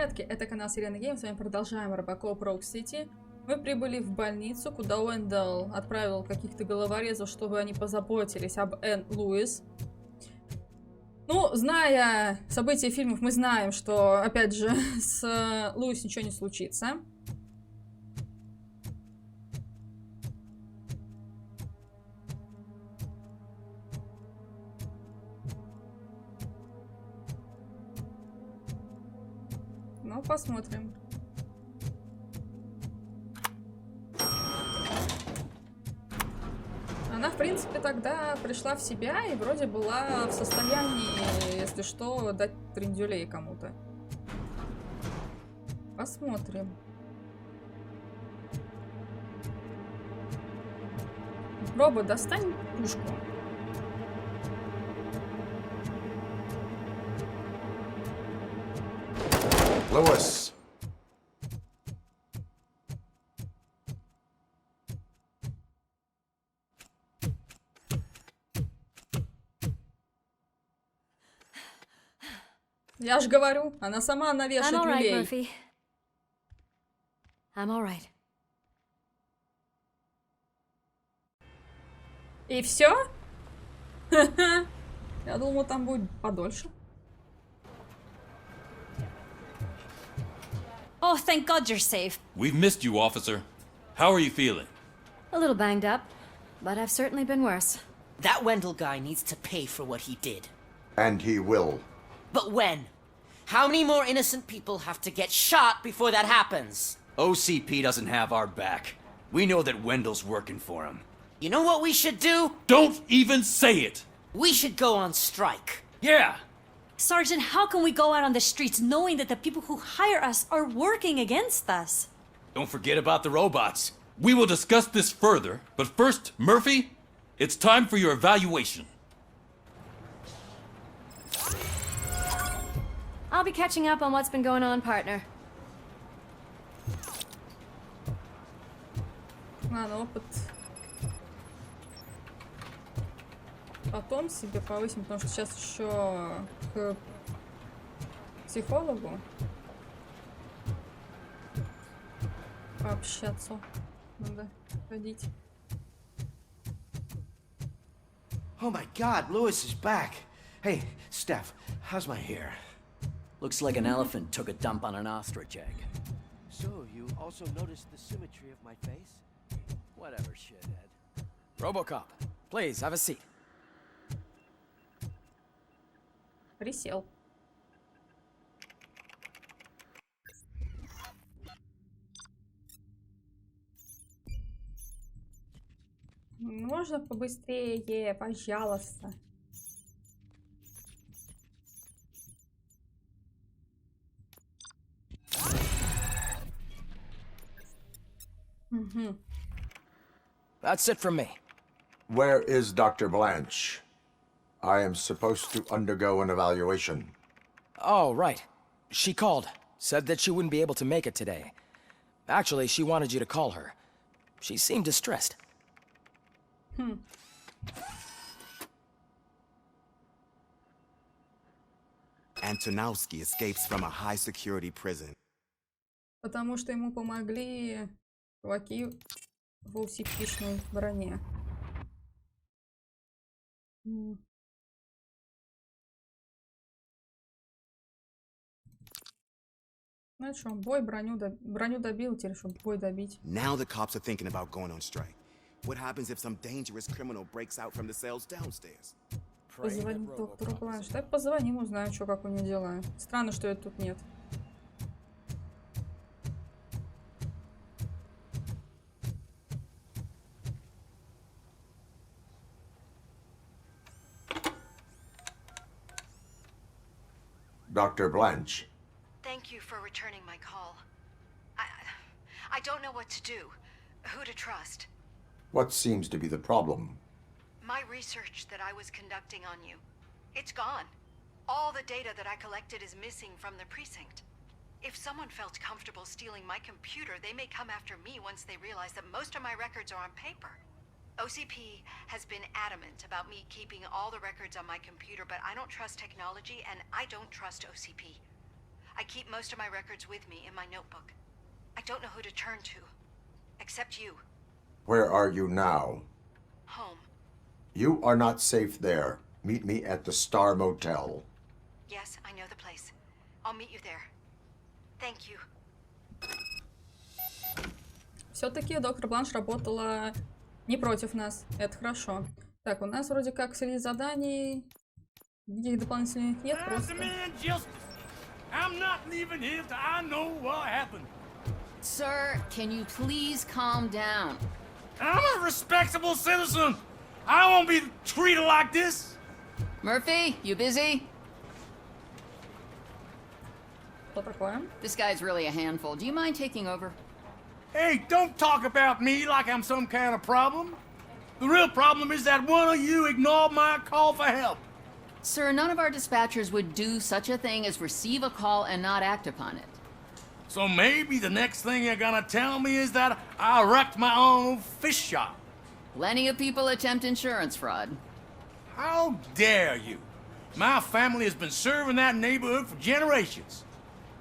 ребятки, это канал Сирена Гейм, с вами продолжаем робокоп Rogue City. Мы прибыли в больницу, куда Уэндалл отправил каких-то головорезов, чтобы они позаботились об Энн Луис. Ну, зная события фильмов, мы знаем, что, опять же, с Луис ничего не случится. Ну, посмотрим. Она, в принципе, тогда пришла в себя и вроде была в состоянии, если что, дать трындюлей кому-то. Посмотрим. Робо, достань пушку. Луис. Я ж говорю, она сама навешает люлей. И все? Я думала, там будет подольше. Oh, thank God you're safe. We've missed you, officer. How are you feeling? A little banged up, but I've certainly been worse. That Wendell guy needs to pay for what he did. And he will. But when? How many more innocent people have to get shot before that happens? OCP doesn't have our back. We know that Wendell's working for him. You know what we should do? Don't even say it! We should go on strike. Yeah! Sergeant, how can we go out on the streets knowing that the people who hire us are working against us? Don't forget about the robots. We will discuss this further, but first, Murphy, it's time for your evaluation. I'll be catching up on what's been going on, partner. Ладно, опыт. Потом себе повысим, потому что сейчас еще к психологу пообщаться надо ходить. Oh my God, Lewis is back. Hey, Steph, how's my hair? Looks like an elephant took a dump on an ostrich egg. So, you also noticed the symmetry of my face? Whatever, shithead. RoboCop, please, have a seat. Присел. Можно побыстрее, пожалуйста. That's it from me. Where is Dr. Blanche? I am supposed to undergo an evaluation. Oh, right. She called. Said that she wouldn't be able to make it today. Actually, she wanted you to call her. She seemed distressed. Antonowski escapes from a high-security prison. Потому что ему помогли чуваки в OCP-шной броне. Ну что, бой, броню добил, теперь чтобы бой добить. Now the cops are thinking about going on strike. What happens if some dangerous criminal breaks out from the cells downstairs? Позвони доктору Бланш. Так позвоним, узнаем, что, как у нее дела. Странно, что ее тут нет. Dr. Blanche. Thank you for returning my call. I don't know what to do. Who to trust. What seems to be the problem? My research that I was conducting on you. It's gone. All the data that I collected is missing from the precinct. If someone felt comfortable stealing my computer, they may come after me once they realize that most of my records are on paper. OCP has been adamant about me keeping all the records on my computer, but I don't trust technology and I don't trust OCP. I keep most of my records with me in my notebook. I don't know who to turn to, except you. Where are you now? Home. You are not safe there. Meet me at the Star Motel. Yes, I know the place. I'll meet you there. Thank you. Все-таки доктор Бланш работала не против нас. Это хорошо. Так, у нас вроде как среди заданий никаких дополнительных нет, просто... Sir, can you please calm down? I'm a respectable citizen. I won't be treated like this. Murphy, you busy? Что такое? This guy's really a handful. Do you mind taking over? Hey, don't talk about me like I'm some kind of problem. The real problem is that one of you ignored my call for help. Sir, none of our dispatchers would do such a thing as receive a call and not act upon it. So maybe the next thing you're gonna tell me is that I wrecked my own fish shop. Plenty of people attempt insurance fraud. How dare you? My family has been serving that neighborhood for generations.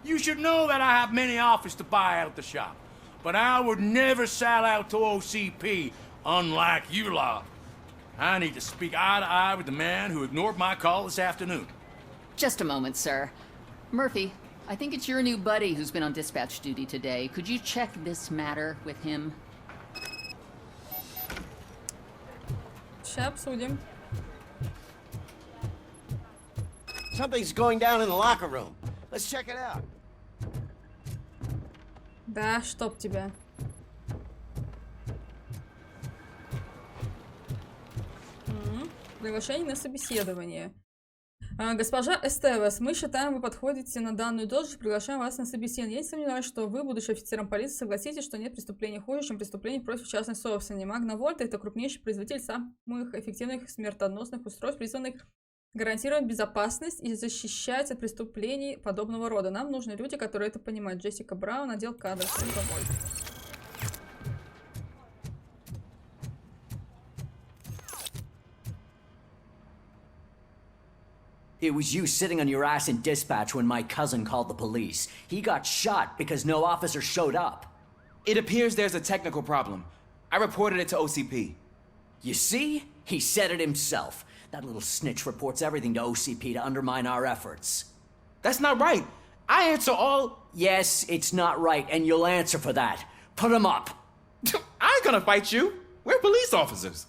You should know that I have many offers to buy out the shop, but I would never sell out to OCP, unlike you lot. I need to speak eye to eye with the man who ignored my call this afternoon. Just a moment, sir. Murphy, I think it's your new buddy who's been on dispatch duty today. Could you check this matter with him? Сейчас обсудим. Something's going down in the locker room. Let's check it out. Да, чтоб тебя. Приглашение на собеседование. Госпожа Эстевес, мы считаем, вы подходите на данную должность, приглашаем вас на собеседование. Я не сомневаюсь, что вы, будучи офицером полиции, согласитесь, что нет преступления хуже, чем преступление против частной собственности. Магна Вольта — это крупнейший производитель самых эффективных смертоносных устройств, призванных гарантировать безопасность и защищать от преступлений подобного рода. Нам нужны люди, которые это понимают. Джессика Браун, отдел кадров. It was you sitting on your ass in dispatch when my cousin called the police. He got shot because no officer showed up. It appears there's a technical problem. I reported it to OCP. You see? He said it himself. That little snitch reports everything to OCP to undermine our efforts. That's not right. I answer all... Yes, it's not right, and you'll answer for that. Put him up. I ain't gonna fight you. We're police officers.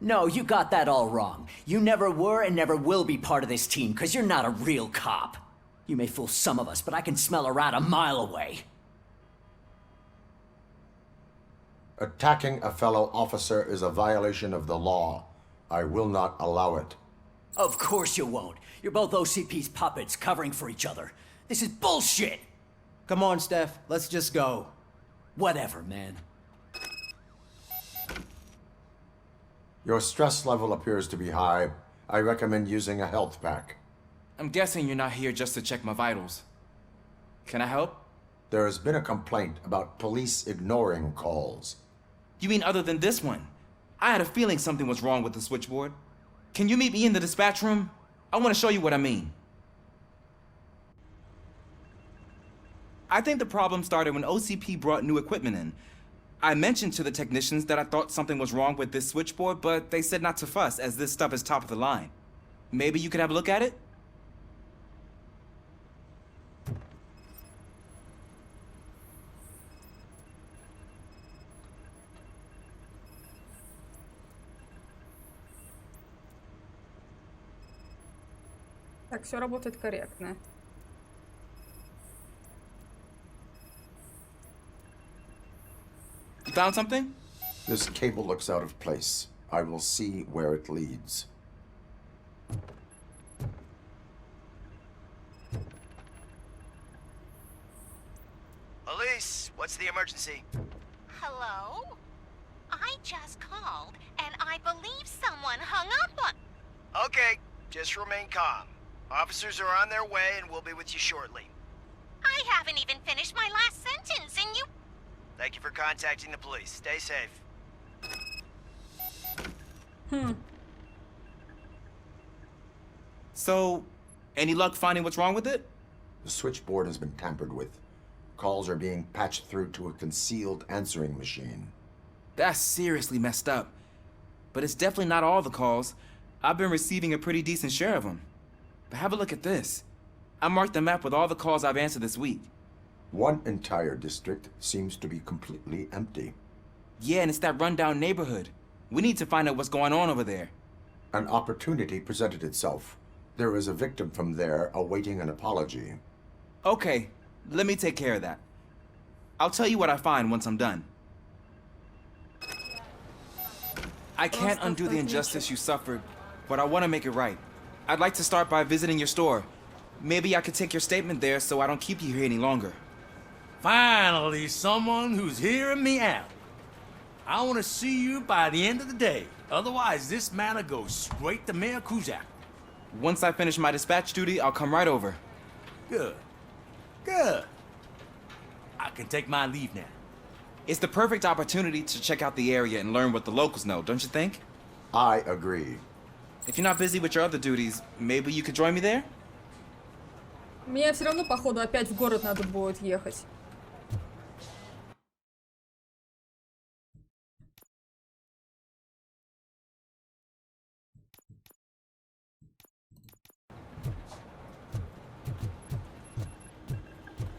No, you got that all wrong. You never were and never will be part of this team, because you're not a real cop. You may fool some of us, but I can smell a rat a mile away. Attacking a fellow officer is a violation of the law. I will not allow it. Of course you won't. You're both OCP's puppets covering for each other. This is bullshit! Come on, Steph. Let's just go. Whatever, man. Your stress level appears to be high. I recommend using a health pack. I'm guessing you're not here just to check my vitals. Can I help? There has been a complaint about police ignoring calls. You mean other than this one? I had a feeling something was wrong with the switchboard. Can you meet me in the dispatch room? I want to show you what I mean. I think the problem started when OCP brought new equipment in. I mentioned to the technicians that I thought something was wrong with this switchboard, but they said not to fuss, as this stuff is top of the line. Maybe you could have a look at it? Так, все работает корректно. You found something? This cable looks out of place. I will see where it leads. Elise, what's the emergency? Hello? I just called, and I believe someone hung up on... Okay, just remain calm. Officers are on their way and we'll be with you shortly. I haven't even finished my last sentence, and you... Thank you for contacting the police. Stay safe. So, any luck finding what's wrong with it? The switchboard has been tampered with. Calls are being patched through to a concealed answering machine. That's seriously messed up. But it's definitely not all the calls. I've been receiving a pretty decent share of them. But have a look at this. I marked the map with all the calls I've answered this week. One entire district seems to be completely empty. Yeah, and it's that rundown neighborhood. We need to find out what's going on over there. An opportunity presented itself. There is a victim from there awaiting an apology. Okay, let me take care of that. I'll tell you what I find once I'm done. I can't undo the injustice you suffered, but I want to make it right. I'd like to start by visiting your store. Maybe I could take your statement there so I don't keep you here any longer. Finally, someone who's hearing me out. I want to see you by the end of the day. Otherwise, this matter goes straight to Mayor Kuzak. Once I finish my dispatch duty, I'll come right over. Good. Good. I can take my leave now. It's the perfect opportunity to check out the area and learn what the locals know, don't you think? I agree. If you're not busy with your other duties, maybe you could join me there? Мне все равно, походу, опять в город надо будет ехать.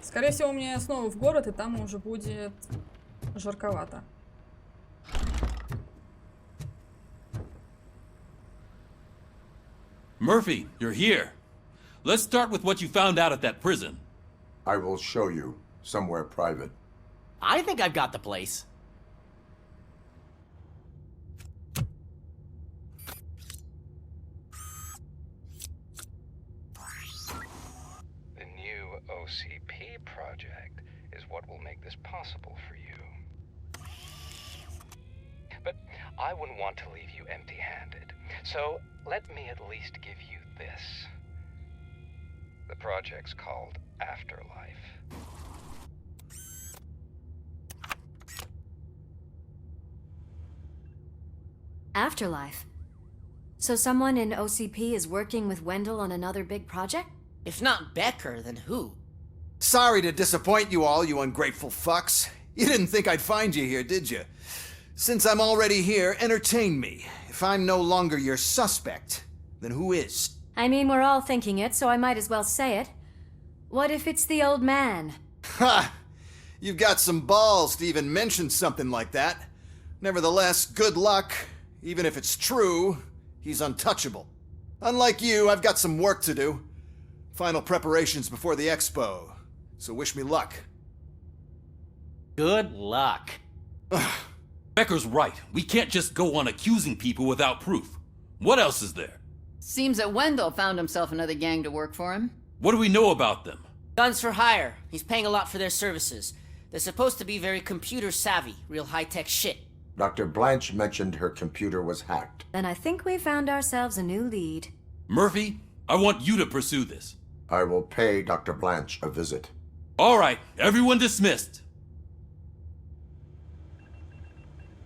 Скорее всего, мне снова в город, и там уже будет жарковато. Murphy, you're here. Let's start with what you found out at that prison. I will show you somewhere private. I think I've got the place. The new OCP project is what will make this possible for you. But I wouldn't want to leave you empty-handed, so let me at least give you this. The project's called Afterlife. Afterlife. So someone in OCP is working with Wendell on another big project? If not Becker, then who? Sorry to disappoint you all, you ungrateful fucks. You didn't think I'd find you here, did you? Since I'm already here, entertain me. If I'm no longer your suspect, then who is? I mean, we're all thinking it, so I might as well say it. What if it's the old man? Ha! You've got some balls to even mention something like that. Nevertheless, good luck. Even if it's true, he's untouchable. Unlike you, I've got some work to do. Final preparations before the expo. So wish me luck. Good luck. Becker's right. We can't just go on accusing people without proof. What else is there? Seems that Wendell found himself another gang to work for him. What do we know about them? Guns for hire. He's paying a lot for their services. They're supposed to be very computer savvy, real high-tech shit. Dr. Blanche mentioned her computer was hacked. Then I think we found ourselves a new lead. Murphy, I want you to pursue this. I will pay Dr. Blanche a visit. All right, everyone dismissed.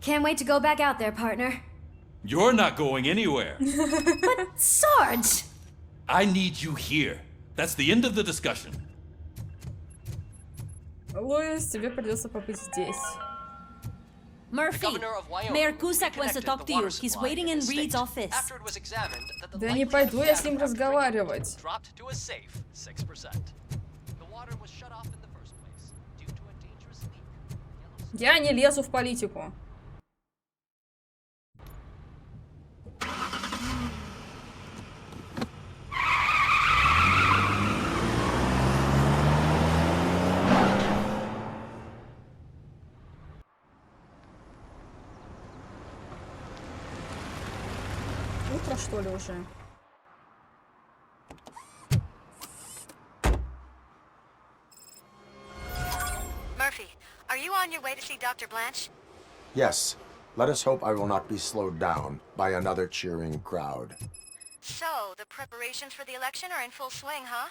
Can't wait to go back out there, partner. You're not going anywhere. But Sarge! I need you here. That's the end of the discussion. Луис, тебе придется побыть здесь. Murphy, Mayor Cusack wants to talk to you. He's waiting in Reed's office. Да не пойду я с ним разговаривать. Я не лезу в политику. Утро, что ли, уже? Murphy, are you on your way to see Dr. Blanche? Yes. Let us hope I will not be slowed down by another cheering crowd. So, the preparations for the election are in full swing, huh?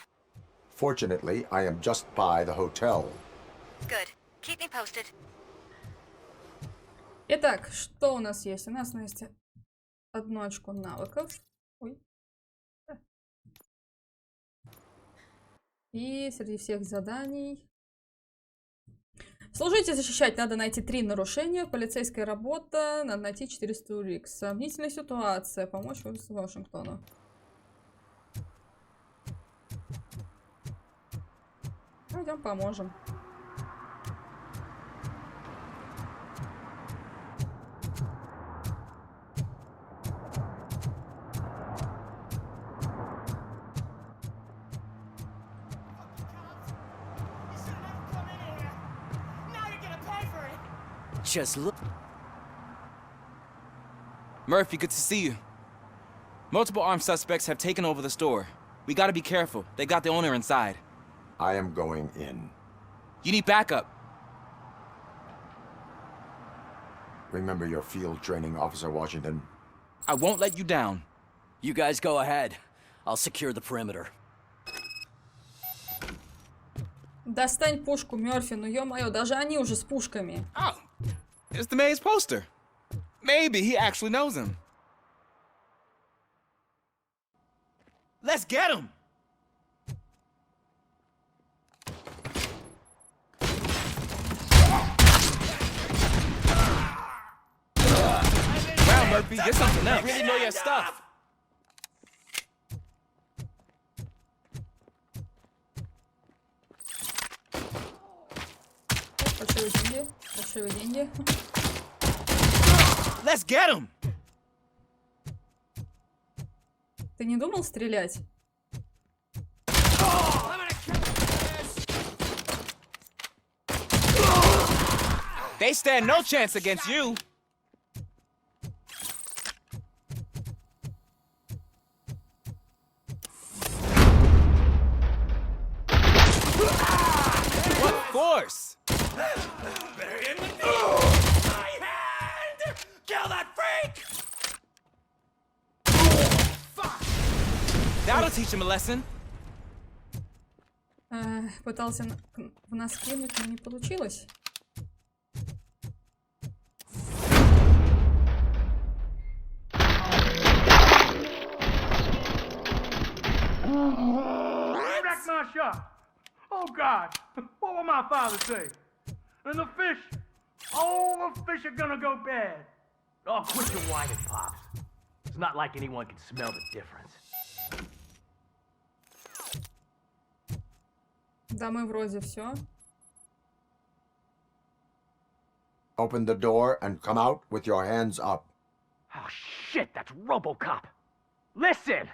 Fortunately, I am just by the hotel. Good. Keep me posted. Итак, что у нас есть? У нас есть одно очко навыков. Ой. И среди всех заданий... Служить и защищать. Надо найти 3 нарушения. Полицейская работа. Надо найти 400 улик. Сомнительная ситуация. Помочь Вашингтону. Пойдем поможем. Just look. Murphy, good to see you. Multiple armed suspects have taken over the store. We gotta be careful. They got the owner inside. I am going in. You need backup. Remember your field training, Officer Washington. I won't let you down. You guys go ahead. I'll secure the perimeter. Достань пушку, Мёрфи. Ну ё-моё, даже они уже с пушками. Oh, it's the mayor's poster. Maybe he actually knows him. Let's get him! Wow, Murphy, you're something else. You really know your stuff. Большие деньги. Большие деньги. Let's get him! Ты не думал стрелять? They stand no chance against you. What force? My hand! Kill that freak! That'll teach him a lesson. Пытался в нас кинуть, но не получилось. You wrecked my shop. Oh God, what will my father say? And the fish, all the fish are gonna go bad. Oh, quit your whining, Pops. It's not like anyone can smell the difference. Да, мы вроде все. Open the door and come out with your hands up. Oh, shit, that's RoboCop. Listen,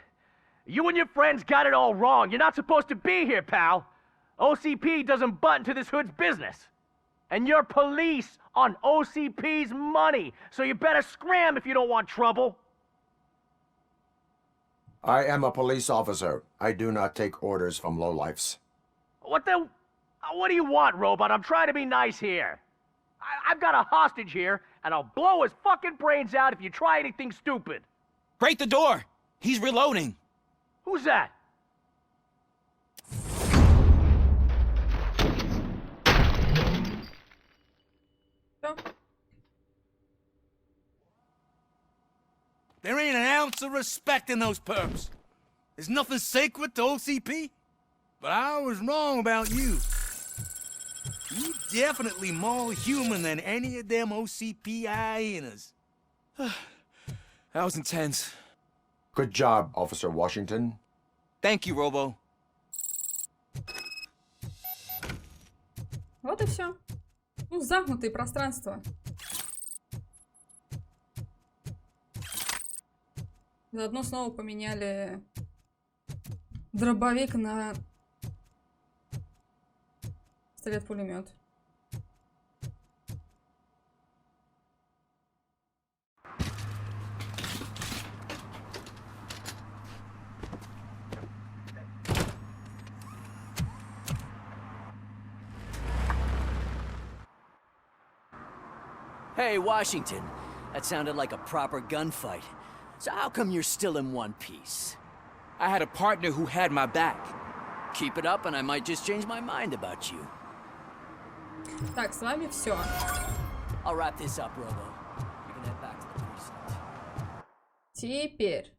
you and your friends got it all wrong. You're not supposed to be here, pal. OCP doesn't butt into this hood's business. And you're police on OCP's money, so you better scram if you don't want trouble. I am a police officer. I do not take orders from lowlifes. What do you want, Robot? I'm trying to be nice here. I've got a hostage here, and I'll blow his fucking brains out if you try anything stupid. Break the door. He's reloading. Who's that? There ain't an ounce of respect in those perps. There's nothing sacred to OCP. But I was wrong about you. You definitely more human than any of them OCP hyenas. That was intense. Good job, Officer Washington. Thank you, Robo. Вот и все. Ну, замкнутые пространства. Заодно снова поменяли дробовик на пистолет-пулемет. Hey, Washington. That sounded like a proper gunfight. So how come you're still in one piece? I had a partner who had my back. Keep it up and I might just change my mind about you. Так, с вами все. I'll wrap this up, Robo. You can head back to the precinct. Теперь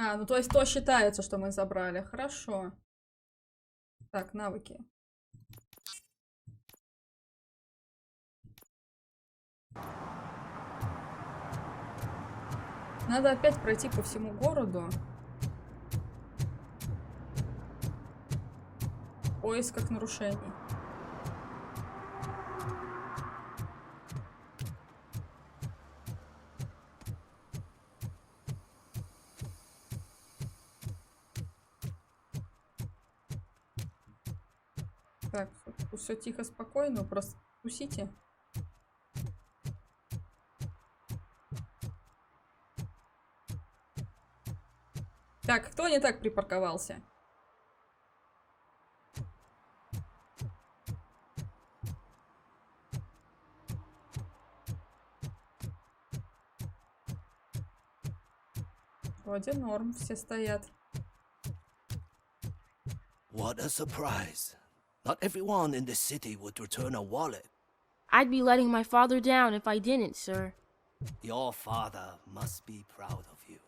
А, ну то есть то считается, что мы забрали. Хорошо. Так, навыки. Надо опять пройти по всему городу. В поисках нарушений. Так, тут все тихо, спокойно, просто тусите. Так, кто не так припарковался? Вроде норм, все стоят. What a surprise. Not everyone in the city would return a wallet. I'd be letting my father down if I didn't, sir. Your father must be proud of you.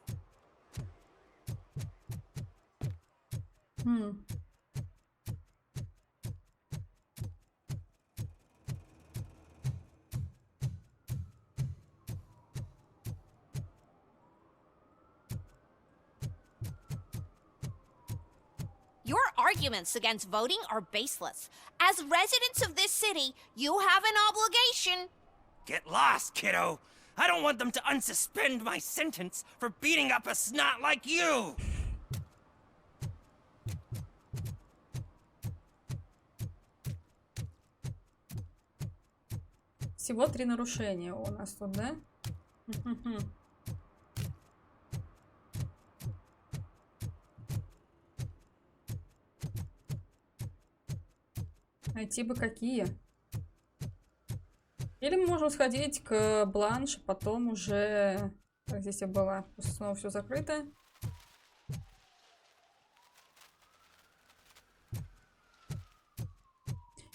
Your arguments against voting are baseless. As residents of this city, you have an obligation. Get lost, kiddo. I don't want them to unsuspend my sentence for beating up a snot like you. Всего 3 нарушения у нас тут, да? Найти бы какие. Или мы можем сходить к Бланш, потом уже... Так, здесь я была. Снова все закрыто.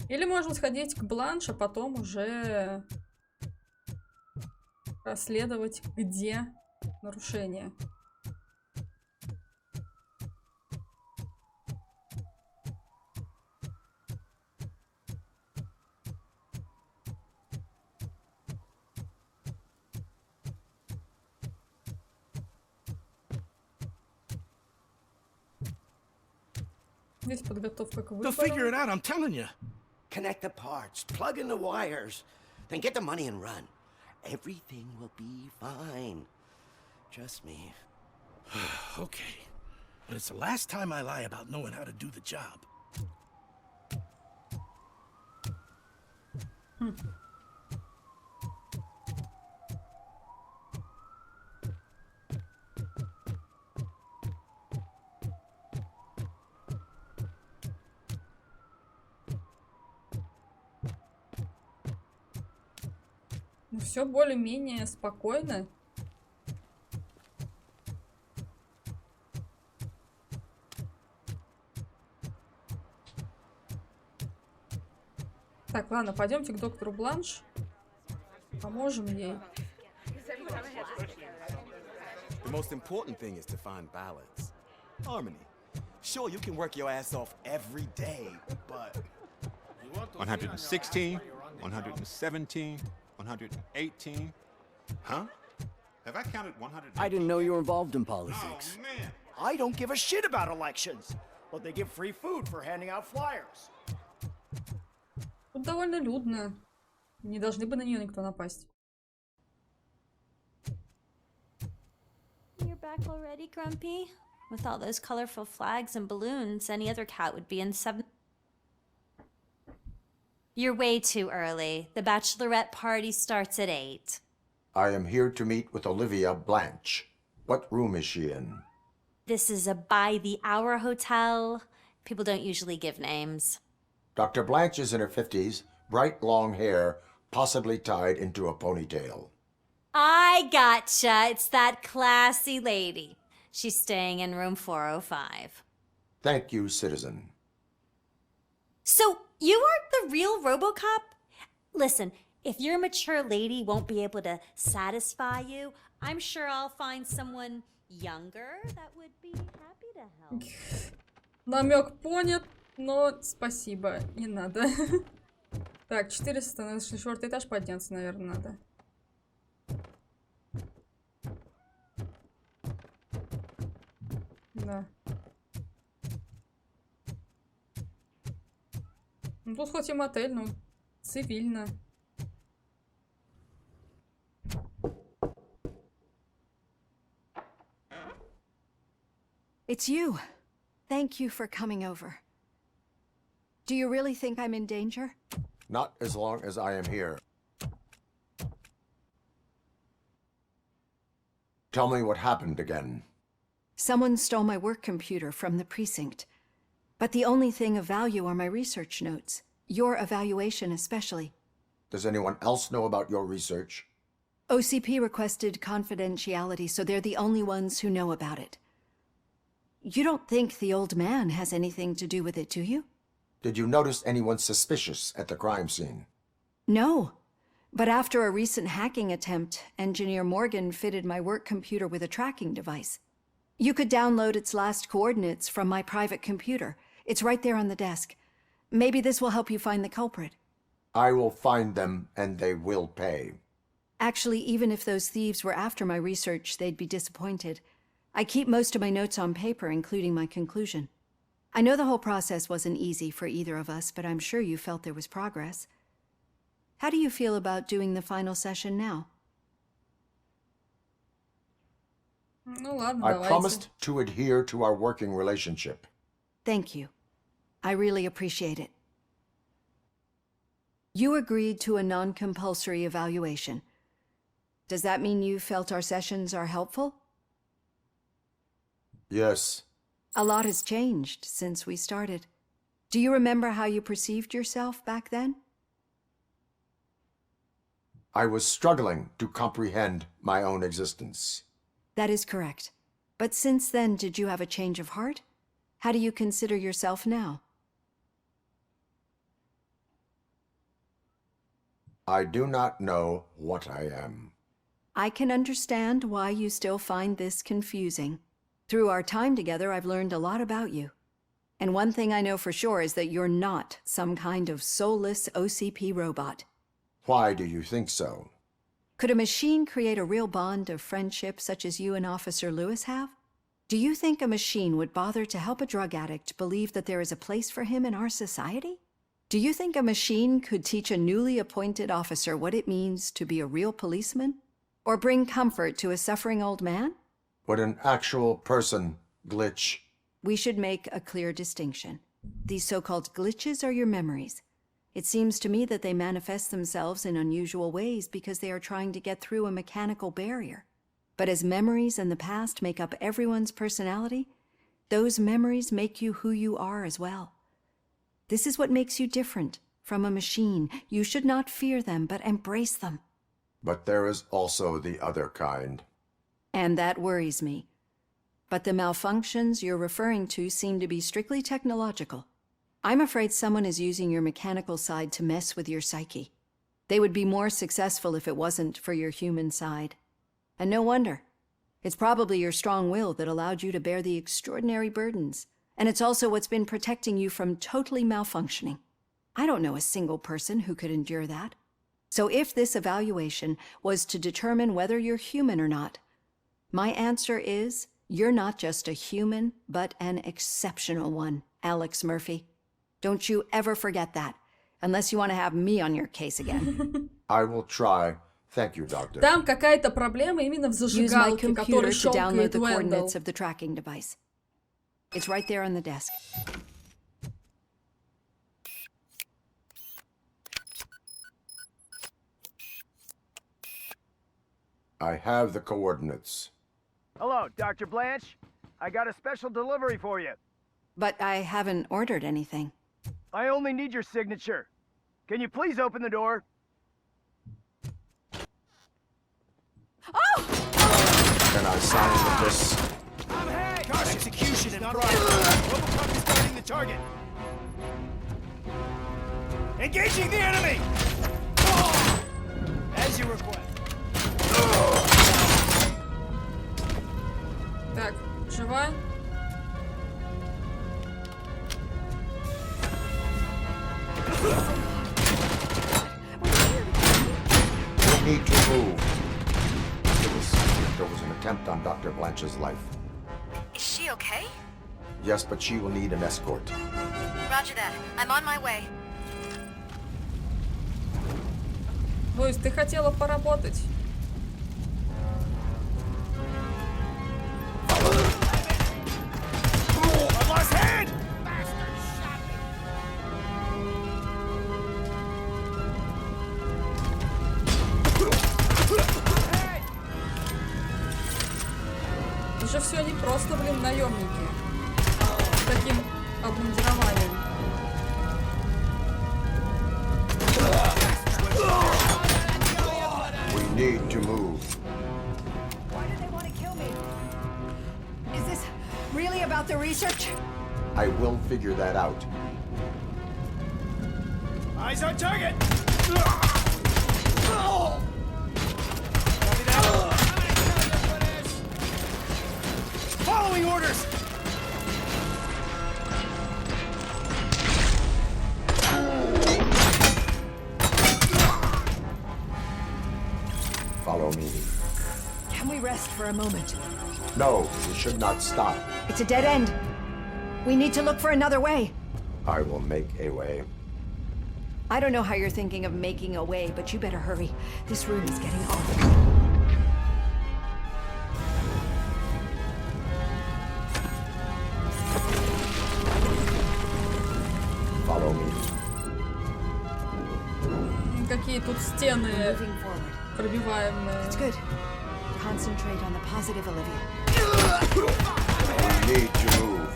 Или можем сходить к Бланш, а потом уже расследовать, где нарушение. Здесь подготовка к They'll figure it выборам. out, I'm telling you. Connect the parts, plug in the wires, then get the money and run. Everything will be fine. Trust me. Okay. But it's the last time I lie about knowing how to do the job. Ну, все более-менее спокойно. Так, ладно, пойдемте к доктору Бланш. Поможем ей. The most important thing is to find balance. Harmony. Sure, you can work your ass off every day, but... 116, 117, 118. Huh? Have I counted 100? I didn't know you were involved in politics. Oh, man. I don't give a shit about elections, but they give free food for handing out flyers. Тут довольно людно. Не должны бы на нее никто напасть. You're back already, Grumpy? With all those colorful flags and balloons, any other cat would be in 7th. You're way too early. The bachelorette party starts at 8. I am here to meet with Olivia Blanche. What room is she in? This is a by-the-hour hotel. People don't usually give names. Dr. Blanche is in her 50s, bright long hair, possibly tied into a ponytail. I gotcha. It's that classy lady. She's staying in room 405. Thank you, citizen. So, you aren't the real RoboCop? Listen, if your mature lady won't be able to satisfy you, I'm sure I'll find someone younger that would be happy to help. Намек понят, но спасибо, не надо. Так, 400, на 4-й этаж подняться, наверное, надо. Да. Ну, тут хоть и мотель, но цивильно. It's you. Thank you for coming over. Do you really think I'm in danger? Not as long as I am here. Tell me what happened again. Someone stole my work computer from the precinct. But the only thing of value are my research notes. Your evaluation especially. Does anyone else know about your research? OCP requested confidentiality, so they're the only ones who know about it. You don't think the old man has anything to do with it, do you? Did you notice anyone suspicious at the crime scene? No. But after a recent hacking attempt, Engineer Morgan fitted my work computer with a tracking device. You could download its last coordinates from my private computer. It's right there on the desk. Maybe this will help you find the culprit. I will find them, and they will pay. Actually, even if those thieves were after my research, they'd be disappointed. I keep most of my notes on paper, including my conclusion. I know the whole process wasn't easy for either of us, but I'm sure you felt there was progress. How do you feel about doing the final session now? Ну ладно, I давайте. promised to adhere to our working relationship. Thank you. I really appreciate it. You agreed to a non-compulsory evaluation. Does that mean you felt our sessions are helpful? Yes. A lot has changed since we started. Do you remember how you perceived yourself back then? I was struggling to comprehend my own existence. That is correct. But since then, did you have a change of heart? How do you consider yourself now? I do not know what I am. I can understand why you still find this confusing. Through our time together, I've learned a lot about you. And one thing I know for sure is that you're not some kind of soulless OCP robot. Why do you think so? Could a machine create a real bond of friendship such as you and Officer Lewis have? Do you think a machine would bother to help a drug addict believe that there is a place for him in our society? Do you think a machine could teach a newly appointed officer what it means to be a real policeman? Or bring comfort to a suffering old man? Would an actual person glitch? We should make a clear distinction. These so-called glitches are your memories. It seems to me that they manifest themselves in unusual ways because they are trying to get through a mechanical barrier. But as memories in the past make up everyone's personality, those memories make you who you are as well. This is what makes you different from a machine. You should not fear them, but embrace them. But there is also the other kind. And that worries me. But the malfunctions you're referring to seem to be strictly technological. I'm afraid someone is using your mechanical side to mess with your psyche. They would be more successful if it wasn't for your human side. And no wonder. It's probably your strong will that allowed you to bear the extraordinary burdens. And it's also what's been protecting you from totally malfunctioning. I don't know a single person who could endure that. So if this evaluation was to determine whether you're human or not, my answer is, you're not just a human, but an exceptional one, Alex Murphy. Don't you ever forget that, unless you want to have me on your case again. I will try. Thank you, Doctor. Там какая-то проблема именно в зажигалке, которую Use my computer to download щелкает the Вендел. coordinates of the tracking device. It's right there on the desk. I have the coordinates. Hello, Dr. Blanche. I got a special delivery for you. But I haven't ordered anything. I only need your signature. Can you please open the door? Can I sign this? Execution in progress. RoboCop is guarding the target. Engaging the enemy! As you request. жива? We need to move. There was an attempt on Dr. Blanche's life. Is she okay? Yes, but she will need an escort. Roger that. I'm on my way. Луис, ты хотела поработать. Это же все не просто, блин, наемники. С таким обмундированием. We need to move. Why do they want to kill me? Is this really about the research? I will figure that out. Eyes on target! Following orders! Follow me. Can we rest for a moment? No, we should not stop. It's a dead end. We need to look for another way. I will make a way. I don't know how you're thinking of making a way, but you better hurry. This room is getting awful. Follow me. Какие тут стены пробиваемые. It's good. Concentrate on the positive, Olivia. We need to move.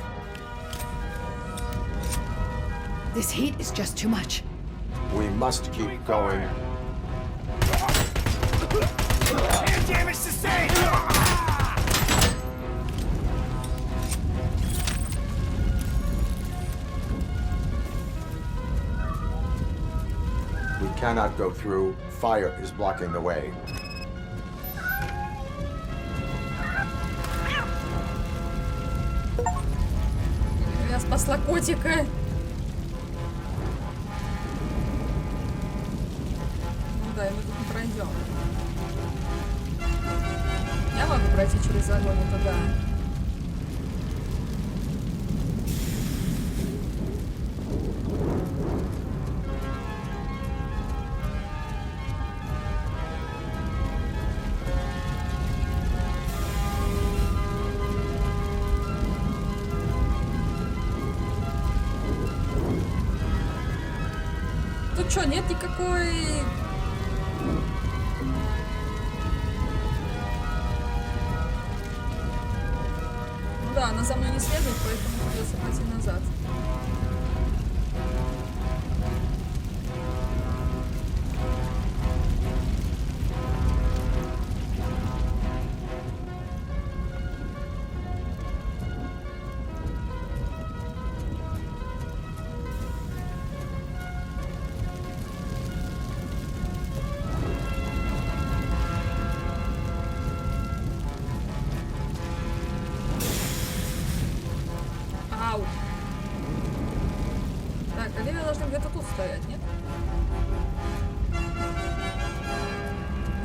This heat is just too much. We must keep going. And damage sustained! We cannot go through. Fire is blocking the way. Я спасла котика. Ну да, и мы тут не пройдем. Я могу пройти через огонь, это да. Тут что, нет никакой... Да, она за мной не следует, поэтому придется пойти назад. Ау. Так, Оливия должна где-то тут стоять, нет?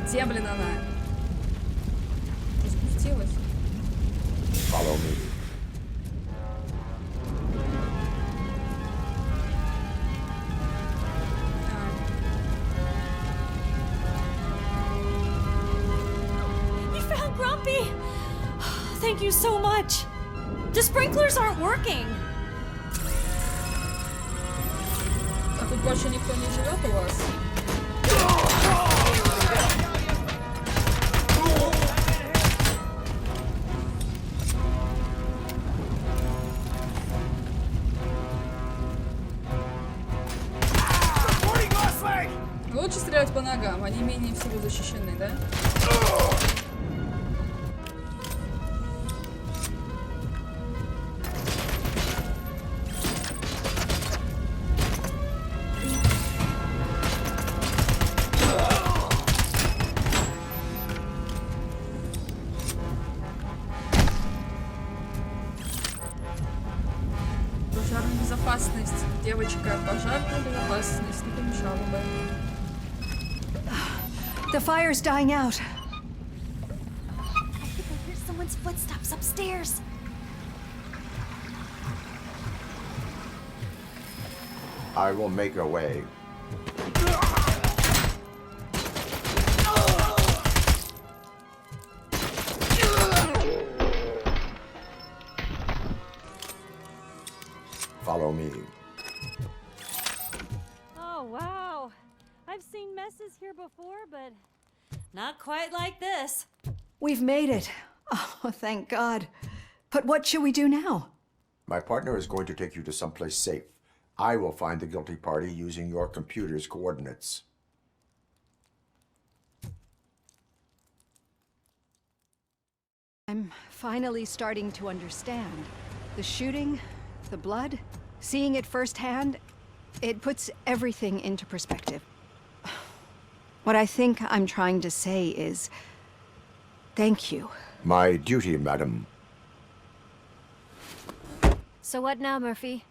Где, блин, она? Спустилась. Follow me. You found Grumpy! Thank you so much. The sprinklers aren't working. А тут больше никто не живет у вас? Лучше стрелять по ногам, они менее всего защищены, да? Безопасность. Девочка, пожарная безопасность. Не помешала бы. The fire's dying out. I think I hear someone's footsteps upstairs. I will make a way. Follow me. Oh, wow. I've seen messes here before, but not quite like this. We've made it. Oh, thank God. But what should we do now? My partner is going to take you to someplace safe. I will find the guilty party using your computer's coordinates. I'm finally starting to understand. The shooting, the blood, seeing it firsthand, it puts everything into perspective. What I think I'm trying to say is, thank you. My duty, madam. So what now, Murphy?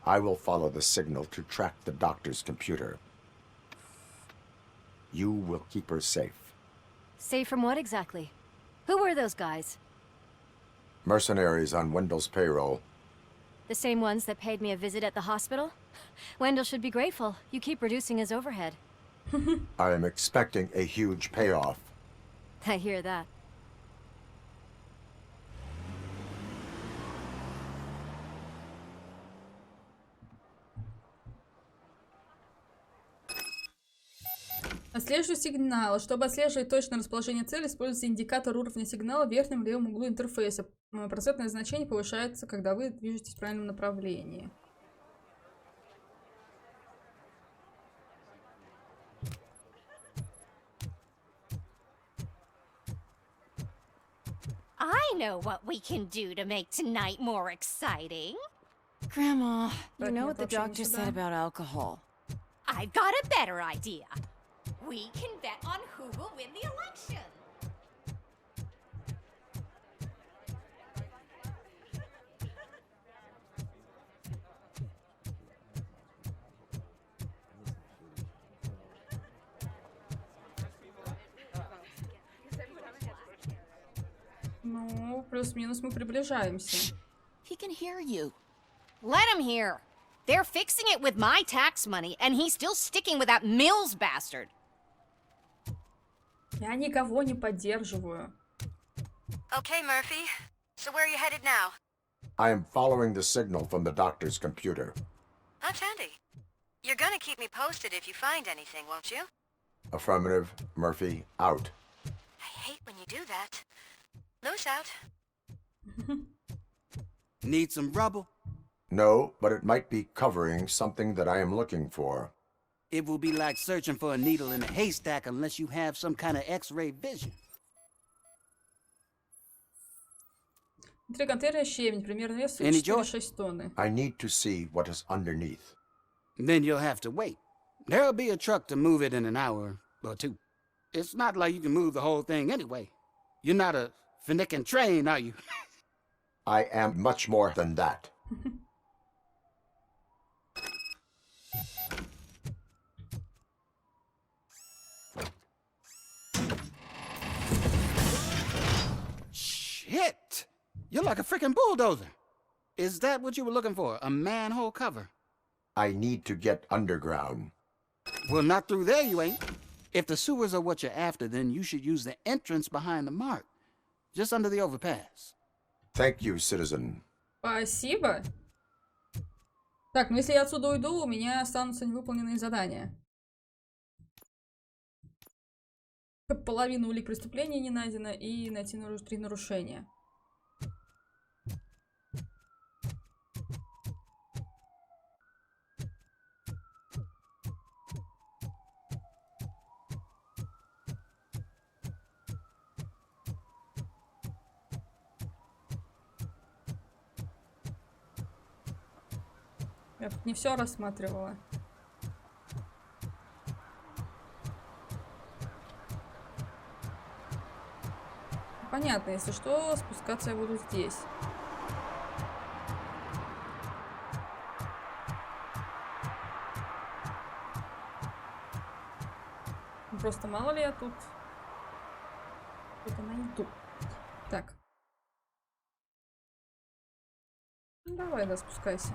I will follow the signal to track the doctor's computer. You will keep her safe. Safe from what exactly? Who were those guys? Mercenaries on Wendell's payroll. The same ones that paid me a visit at the hospital? Wendell should be grateful. You keep reducing his overhead. I am expecting a huge payoff. I hear that. Отслеживаю сигналы. Чтобы отслеживать точное расположение цели, используйте индикатор уровня сигнала в верхнем левом углу интерфейса. Процентное значение повышается, когда вы движетесь в правильном направлении. I know what we can do to make tonight more exciting. Grandma, you know what the doctor said about alcohol. I've got a better idea. We can bet on who will win the election. Ну, плюс-минус мы приближаемся. He can hear you. Let him hear. They're fixing it with my tax money, and he's still sticking with that Mills bastard. Я никого не поддерживаю. Okay, Murphy. So where are you headed now? I am following the signal from the doctor's computer. That's handy. You're gonna keep me posted if you find anything, won't you? Affirmative. Murphy, out. I hate when you do that. Loose out. Need some rubble? No, but it might be covering something that I am looking for. It will be like searching for a needle in a haystack unless you have some kind of X-ray vision. Внутри контейнера щебень, примерно вес 4-6 тонны. I need to see what is underneath. Then you'll have to wait. There'll be a truck to move it in an hour or two. It's not like you can move the whole thing anyway. You're not a Finnican train, are you? I am much more than that. Shit! You're like a freaking bulldozer. Is that what you were looking for? A manhole cover? I need to get underground. Well, not through there, you ain't. If the sewers are what you're after, then you should use the entrance behind the mark. Just under the overpass. Thank you, citizen. Спасибо. Так, ну если я отсюда уйду, у меня останутся невыполненные задания. Половина улик преступления не найдена и найти 3 нарушения. Я тут не все рассматривала. Понятно, если что, спускаться я буду здесь. Просто мало ли я тут что-то найду. Так. Ну, давай, да, спускайся.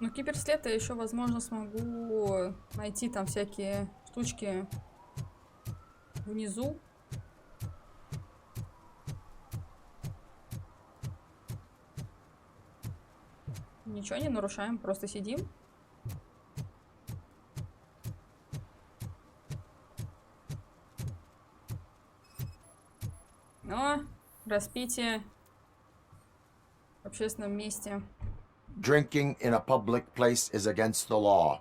Ну, киберслед я еще, возможно, смогу найти там всякие штучки внизу. Ничего не нарушаем, просто сидим. Но распитие в общественном месте. Drinking in a public place is against the law.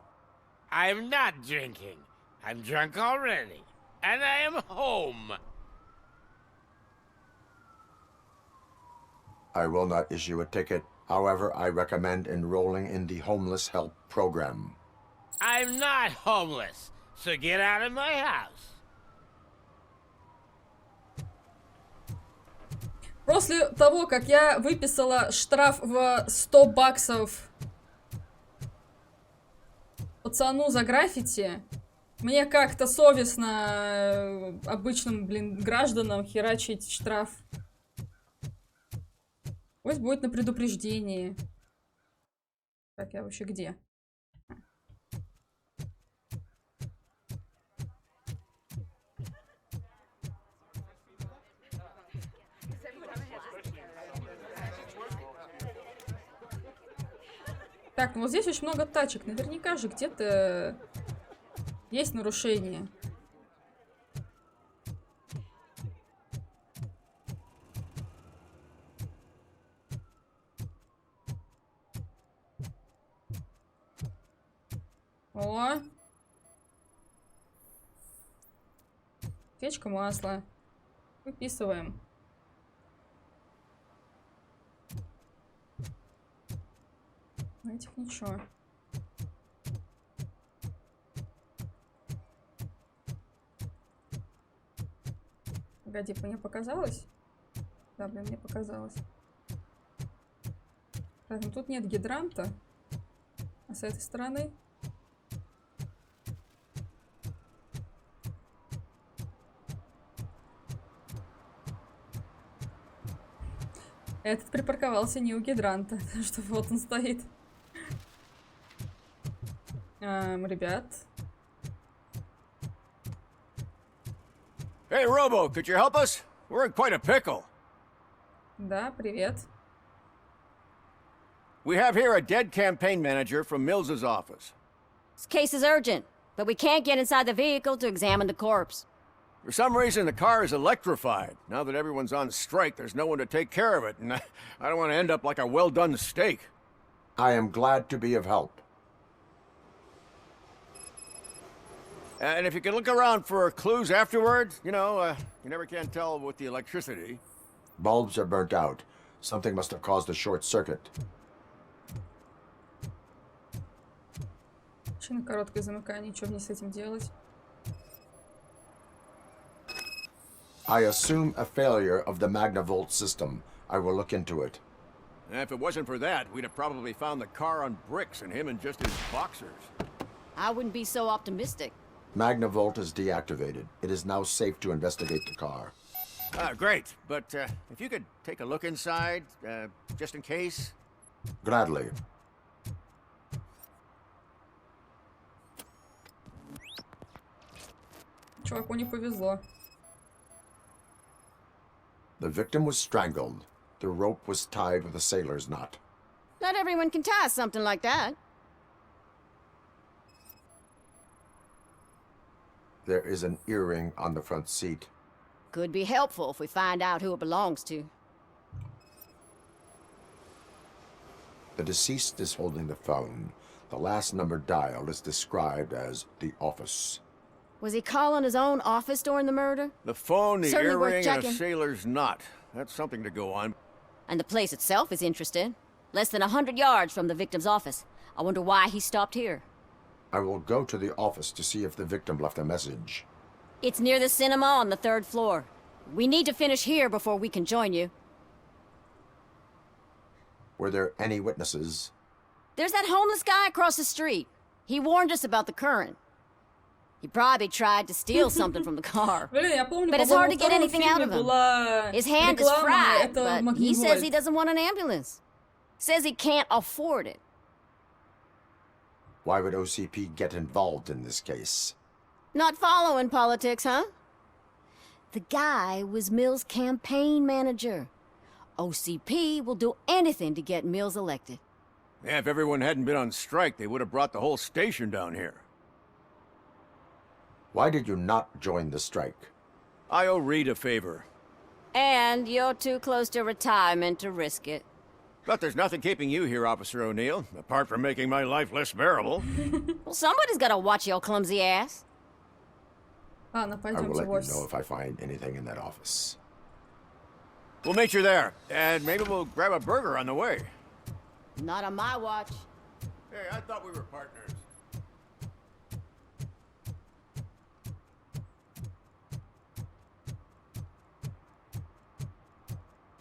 I'm not drinking. I'm drunk already. And I am home. I will not issue a ticket. However, I recommend enrolling in the homeless help program. I'm not homeless, so get out of my house. После того, как я выписала штраф в 100 баксов пацану за граффити, мне как-то совестно обычным, гражданам херачить штраф. Пусть будет на предупреждении. Так, я вообще где? Так, ну вот здесь очень много тачек. Наверняка же где-то есть нарушение. О! Печка масла. Выписываем. На этих ничего. Погоди, мне показалось? Да, блин, мне показалось. Так, ну тут нет гидранта. А с этой стороны? Этот припарковался не у гидранта, что вот он стоит. Ребят. Hey, Robo, could you help us? We're in quite a pickle. Да, привет. We have here a dead campaign manager from Mills's office. This case is urgent, but we can't get inside the vehicle to examine the corpse. For some reason, the car is electrified. Now that everyone's on strike, there's no one to take care of it, and I don't want to end up like a well-done steak. I am glad to be of help. And if you can look around for clues afterwards, you know, you never can tell with the electricity. Bulbs are burnt out. Something must have caused a short circuit. Причина короткое замыкание. Что мне с этим делать? I assume a failure of the Magnavolt system. I will look into it. And if it wasn't for that, we'd have probably found the car on bricks and him in just his boxers. I wouldn't be so optimistic. Magnavolt is deactivated. It is now safe to investigate the car. Great. But if you could take a look inside, just in case. Gladly. Чуваку не повезло. The victim was strangled. The rope was tied with a sailor's knot. Not everyone can tie something like that. There is an earring on the front seat. Could be helpful if we find out who it belongs to. The deceased is holding the phone. The last number dialed is described as the office. Was he calling his own office during the murder? The phone, the Certainly worth earring, and a checking. sailor's knot. That's something to go on. And the place itself is interesting. Less than 100 yards from the victim's office. I wonder why he stopped here. I will go to the office to see if the victim left a message. It's near the cinema on the 3rd floor. We need to finish here before we can join you. Were there any witnesses? There's that homeless guy across the street. He warned us about the current. He probably tried to steal something from the car. Блин, я помню, But it's hard to get anything out of him. His hand is fried, but he says he doesn't want an ambulance. Says he can't afford it. Why would OCP get involved in this case? Not following politics, huh? The guy was Mills' campaign manager. OCP will do anything to get Mills elected. Yeah, if everyone hadn't been on strike, they would have brought the whole station down here. Why did you not join the strike? I owe Reed a favor. And you're too close to retirement to risk it. But there's nothing keeping you here, Officer O'Neill, apart from making my life less bearable. Well, somebody's gotta watch your clumsy ass. I will let you know if I find anything in that office. We'll meet you there, and maybe we'll grab a burger on the way. Not on my watch. Hey, I thought we were partners.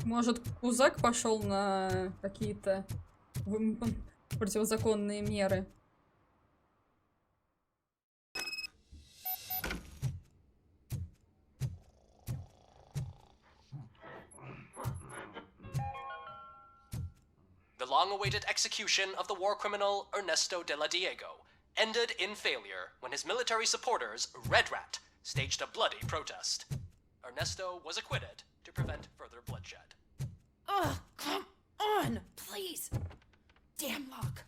Может, Кузак пошел на какие-то противозаконные меры? The long-awaited execution of the war criminal Ernesto de la Diego ended in failure when his military supporters, Red Rat, staged a bloody protest. Ernesto was acquitted to prevent further bloodshed. Ugh, come on, please. Damn lock.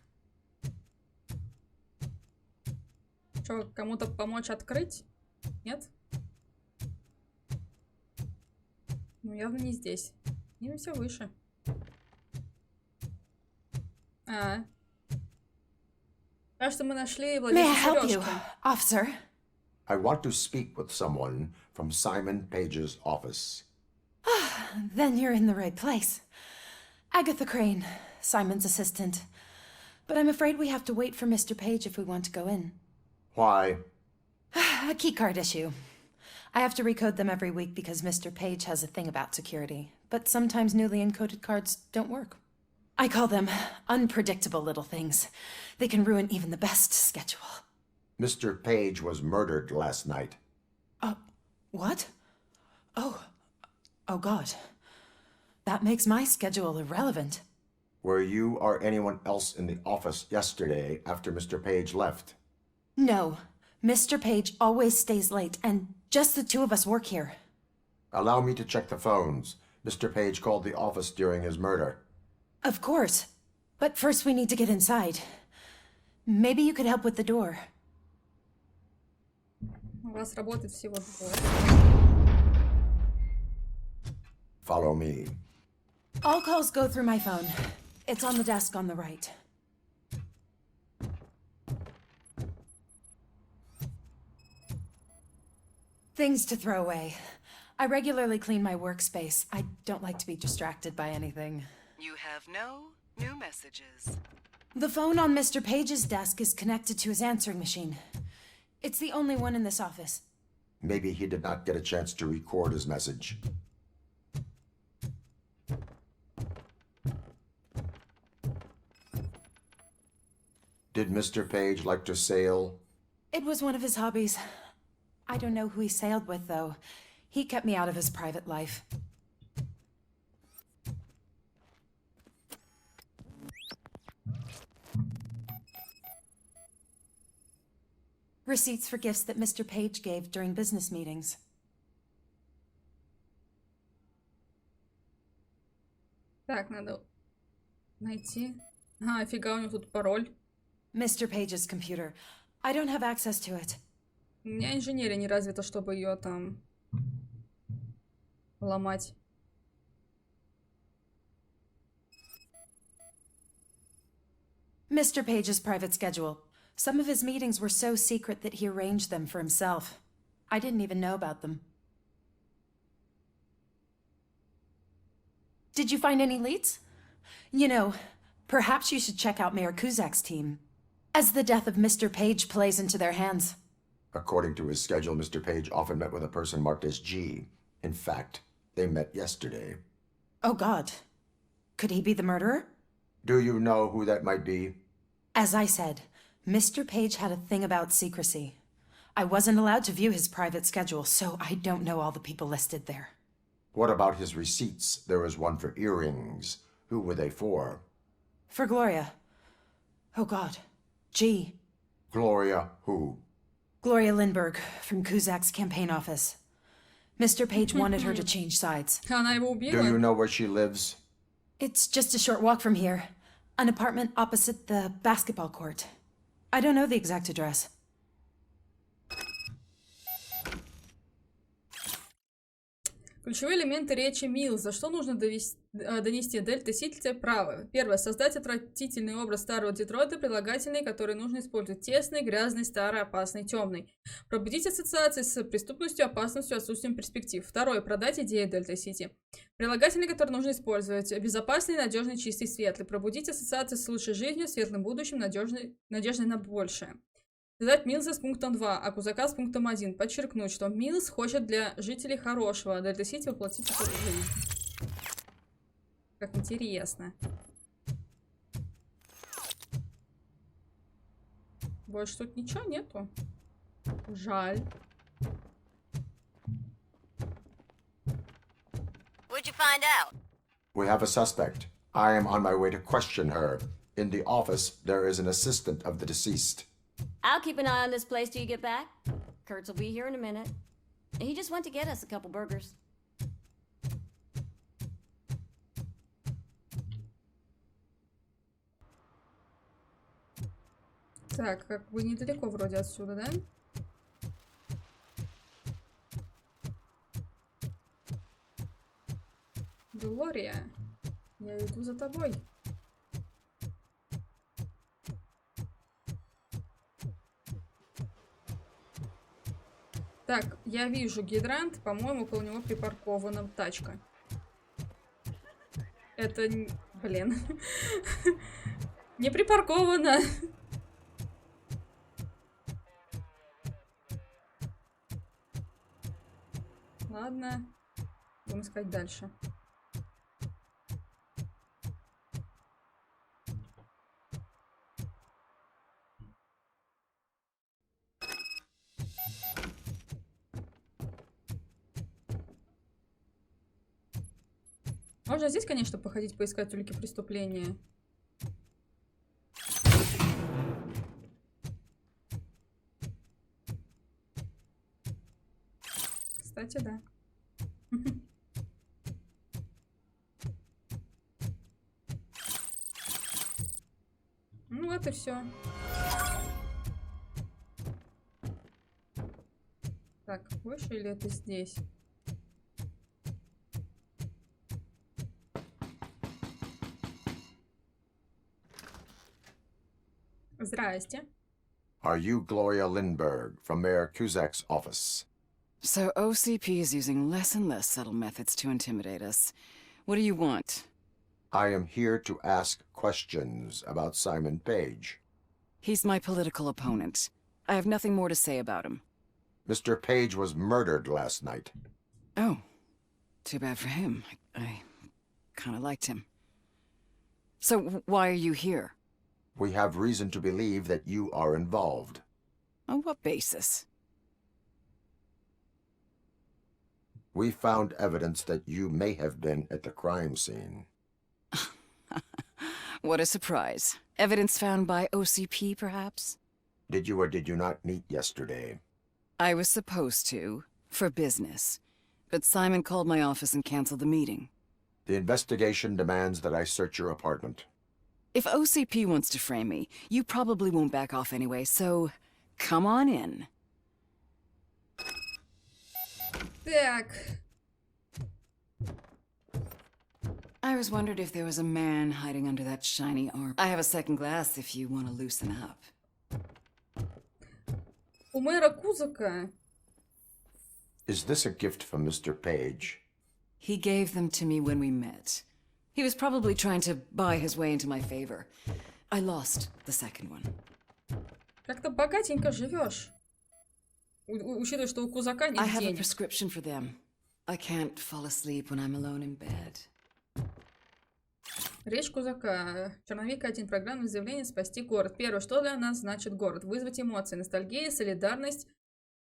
Что, кому-то помочь открыть? Нет? Ну, явно не здесь. И все выше. Кажется, мы нашли владельца сережки. Officer? I want to speak with someone from Simon Page's office. Then you're in the right place. Agatha Crane, Simon's assistant. But I'm afraid we have to wait for Mr. Page if we want to go in. Why? A keycard issue. I have to recode them every week because Mr. Page has a thing about security. But sometimes newly encoded cards don't work. I call them unpredictable little things. They can ruin even the best schedule. Mr. Page was murdered last night. What? Oh God. That makes my schedule irrelevant. Were you or anyone else in the office yesterday after Mr. Page left? No. Mr. Page always stays late, and just the two of us work here. Allow me to check the phones. Mr. Page called the office during his murder. Of course. But first we need to get inside. Maybe you could help with the door. У вас работает всего двое. Follow me. All calls go through my phone. It's on the desk on the right. Things to throw away. I regularly clean my workspace. I don't like to be distracted by anything. You have no new messages. The phone on Mr. Page's desk is connected to his answering machine. It's the only one in this office. Maybe he did not get a chance to record his message. Did Mr. Page like to sail? It was one of his hobbies. I don't know who he sailed with, though. He kept me out of his private life. Receipts for gifts that Mr. Page gave during business meetings. Так, надо найти. Ага, фига, у него тут пароль. Mr. Page's computer. I don't have access to it. У меня инженерия не развита, чтобы ее там ломать. Mr. Page's private schedule. Some of his meetings were so secret that he arranged them for himself. I didn't even know about them. Did you find any leads? You know, perhaps you should check out Mayor Kuzak's team, as the death of Mr. Page plays into their hands. According to his schedule, Mr. Page often met with a person marked as G. In fact, they met yesterday. Oh, God. Could he be the murderer? Do you know who that might be? As I said, Mr. Page had a thing about secrecy. I wasn't allowed to view his private schedule, so I don't know all the people listed there. What about his receipts? There was one for earrings. Who were they for? For Gloria. Oh, God. G. Gloria who? Gloria Lindbergh from Kuzak's campaign office. Mr. Page wanted her to change sides. Она его убила? Do you know where she lives? It's just a short walk from here. An apartment opposite the basketball court. I don't know the exact address. Ключевые элементы речи Милза. Что нужно донести Дельта Сити право? Первое. Создать отвратительный образ старого Детройта, прилагательный, который нужно использовать. Тесный, грязный, старый, опасный, темный. Пробудить ассоциации с преступностью, опасностью, отсутствием перспектив. Второе. Продать идеи Дельта Сити. Прилагательный, который нужно использовать. Безопасный, надежный, чистый, светлый. Пробудить ассоциации с лучшей жизнью, светлым будущим, надежный на большее. Связать Милза с пунктом 2, а Кузака с пунктом 1. Подчеркнуть, что Милз хочет для жителей хорошего, а Дельта Сити воплотить эту жизнь. Как интересно. Больше тут ничего нету. Жаль. What'd you find out? We have a suspect. I am on my way to question her. In the office, there is an assistant of the deceased. I'll keep an eye on this place till you get back. Kurtz will be here in a minute. He just went to get us a couple burgers. Так, как бы недалеко вроде отсюда, да? Глория, я иду за тобой. Так, я вижу гидрант, по-моему, около него припаркована тачка. Это... Блин. Не припарковано. Ладно. Будем искать дальше. Можно здесь, конечно, походить, поискать улики преступления. Кстати, да. Ну вот и все. Так, выше или это здесь? Здрасте. Are you Gloria Lindbergh from Mayor Kuzak's office? So OCP is using less and less subtle methods to intimidate us. What do you want? I am here to ask questions about Simon Page. He's my political opponent. I have nothing more to say about him. Mr. Page was murdered last night. Oh, too bad for him. I kind of liked him. So why are you here? We have reason to believe that you are involved. On what basis? We found evidence that you may have been at the crime scene. What a surprise. Evidence found by OCP, perhaps? Did you or did you not meet yesterday? I was supposed to, for business. But Simon called my office and canceled the meeting. The investigation demands that I search your apartment. If OCP wants to frame me, you probably won't back off anyway, so come on in. Так. I was wondered if there was a man hiding under that shiny arm. I have a second glass if you want to loosen up. У мэра Кузака. Is this a gift from Mr. Page? He gave them to me when we met. He was probably trying to buy his way into my favor. I lost the second one. Как-то богатенько живешь. Учитывая, что у Кузака I нет have a денег. prescription for them. I can't fall asleep when I'm alone in bed. Речь Кузака. Черновик 1. Программное заявление «Спасти город». Первое. Что для нас значит город? Вызвать эмоции, ностальгия, солидарность,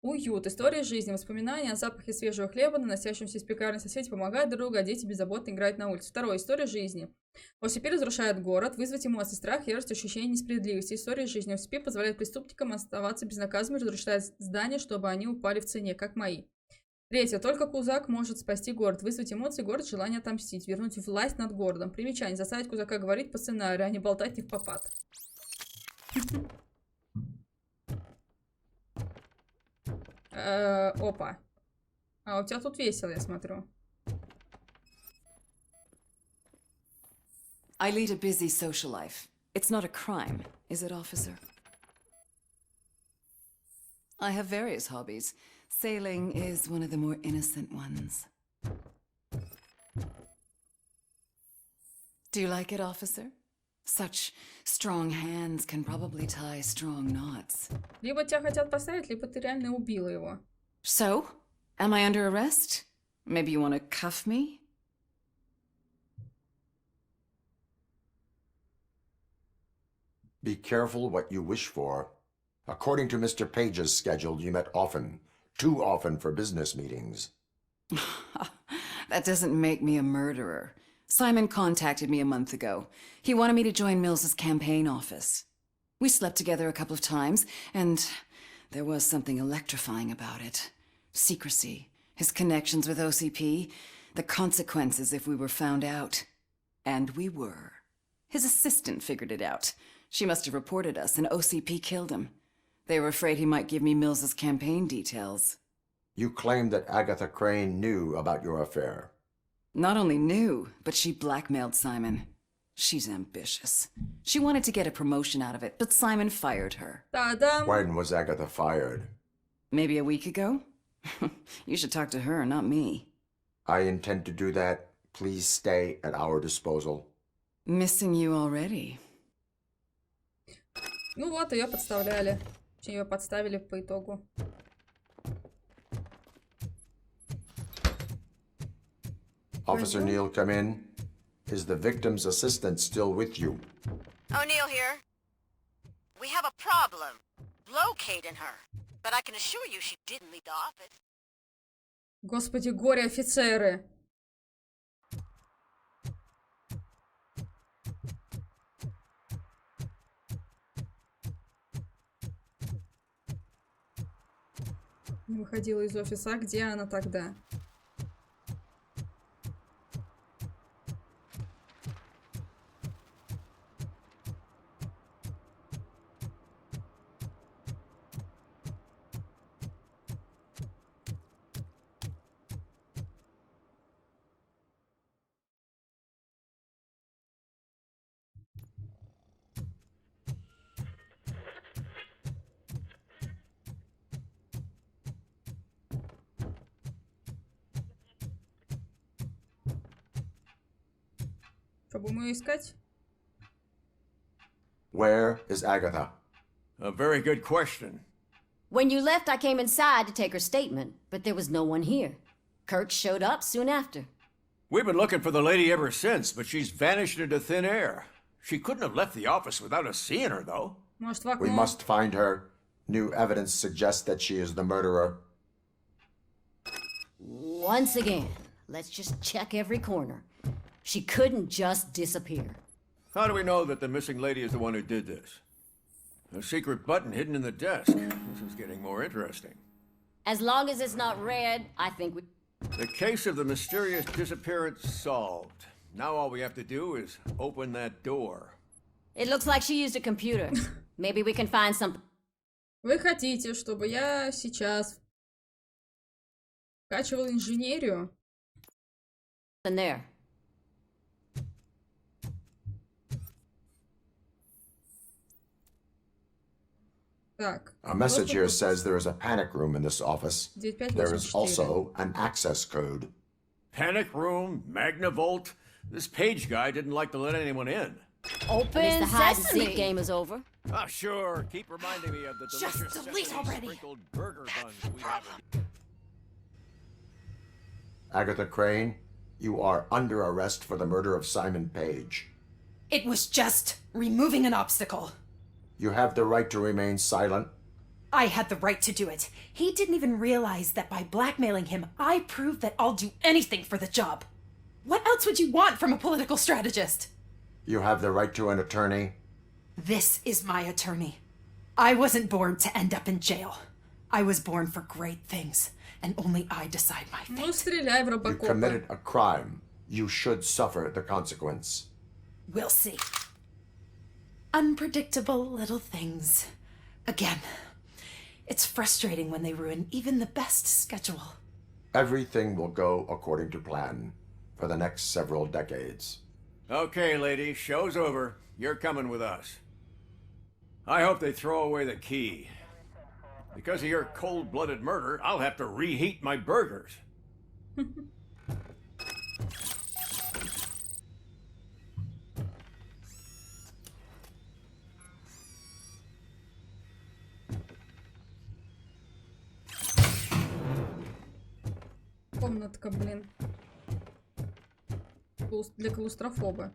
уют, история жизни, воспоминания о запахе свежего хлеба, наносящемся из пекарни, соседи помогают друг другу, а дети беззаботно играют на улице. Второе. История жизни. ОСП разрушает город, вызвать эмоции, страх, ярость, ощущение несправедливости. История жизни. ОСП позволяет преступникам оставаться безнаказанными, разрушая здания, чтобы они упали в цене, как мои. Третье. Только Кузак может спасти город, вызвать эмоции, город, желание отомстить, вернуть власть над городом. Примечание. Заставить Кузака говорить по сценарию, а не болтать не впопад. Опа. А у тебя тут весело, я смотрю. I lead a busy social life. It's not a crime, is it, officer? I have various hobbies. Sailing is one of the more innocent ones. Do you like it, officer? Such strong hands can probably tie strong knots. Либо тебя хотят поставить, либо ты реально убила его. So, am I under arrest? Maybe you want to cuff me? Be careful what you wish for. According to Mr. Page's schedule, you met often. Too often for business meetings. That doesn't make me a murderer. Simon contacted me a month ago. He wanted me to join Mills's campaign office. We slept together a couple of times, and there was something electrifying about it. Secrecy, his connections with OCP, the consequences if we were found out. And we were. His assistant figured it out. She must have reported us, and OCP killed him. They were afraid he might give me Mills's campaign details. You claimed that Agatha Crane knew about your affair. Not only knew, but she blackmailed Simon. She's ambitious. She wanted to get a promotion out of it, but Simon fired her. When was Agatha fired? Maybe a week ago? You should talk to her, not me. I intend to do that. Please stay at our disposal. Missing you already. Ну вот, ее подставляли. Ее подставили по итогу. Officer Neal, come in. Is the victim's assistant still with you? O'Neill here. We have a problem locating her, but I can assure you she didn't leave the office. Господи, горе-офицеры. Не выходила из офиса. А где она тогда? Что будем ее искать? Where is Agatha? A very good question. When you left, I came inside to take her statement, but there was no one here. Kurt showed up soon after. We've been looking for the lady ever since, but she's vanished into thin air. She couldn't have left the office without us seeing her, though. Может, в окно? We must find her. New evidence suggests that she is the murderer. Once again, let's just check every corner. She couldn't just disappear. How do we know that the missing lady is the one who did this? A secret button hidden in the desk. This is getting more interesting. As long as it's not red, I think we... The case of the mysterious disappearance solved. Now all we have to do is open that door. It looks like she used a computer. Maybe we can find something. Вы хотите, чтобы я сейчас вкачивал инженерию? In there. Так. A message here says there is a panic room in this office. There is also an access code. Panic room, Magnavolt. This Page guy didn't like to let anyone in. Open the hide and seek game is over. Oh, sure. Keep reminding me of the delicious delete sesame already. sprinkled burger buns we have. Agatha Crane, you are under arrest for the murder of Simon Page. It was just removing an obstacle. You have the right to remain silent. I had the right to do it. He didn't even realize that by blackmailing him, I proved that I'll do anything for the job. What else would you want from a political strategist? You have the right to an attorney. This is my attorney. I wasn't born to end up in jail. I was born for great things, and only I decide my fate. Ну, стреляй в You робокопа. committed a crime. You should suffer the consequence. We'll see. Unpredictable little things. Again, it's frustrating when they ruin even the best schedule. Everything will go according to plan for the next several decades. Okay, lady, show's over. You're coming with us. I hope they throw away the key. Because of your cold-blooded murder, I'll have to reheat my burgers. Комнатка, блин. Для клаустрофоба.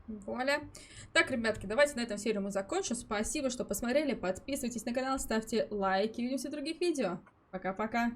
Вуаля. Так, ребятки, давайте на этом серию мы закончим. Спасибо, что посмотрели. Подписывайтесь на канал, ставьте лайки. Увидимся в других видео. Пока-пока.